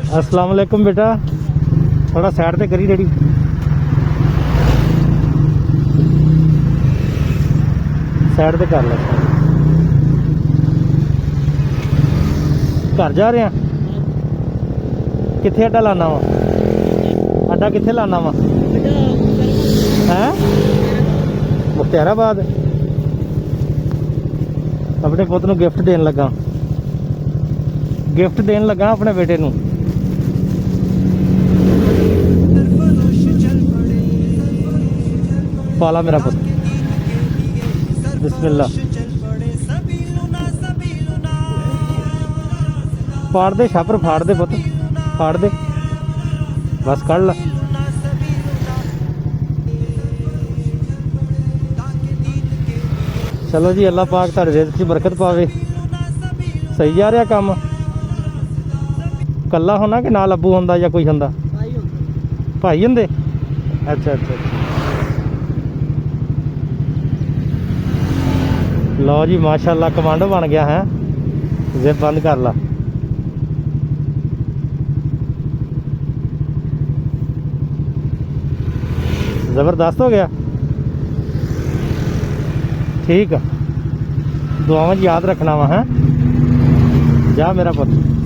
अस्सलाम वालेकुम बेटा, थोड़ा साइड पे करी रेडी। साइड पे कर ला। घर जा रहे हैं? कित्थे अड्डा लाना वा? अड्डा कित्थे लाना वा? हैं मुख्तियाराबाद। अपने पुत नूं गिफ्ट देन लगा, गिफ्ट देन लगा अपने बेटे नूं। पाला मेरा पुत, बिस्मिल्लाह। फाड़ दे छापर, फाड़ दे पुत, फाड़ दे, बस कढ़ ला। चलो जी, अल्लाह पाक तुहाडे रिज़्क च बरकत पावे। सही जा रहा काम? कल्ला होना कि नाल अब्बू हुंदा या कोई हुंदा? भाई हुंदे? अच्छा अच्छा। लो जी माशाल्लाह, कमांडो बन गया है। जिप बंद कर ला। जबरदस्त हो गया। ठीक है, दुआवां याद रखना वा है। जा मेरा पुत।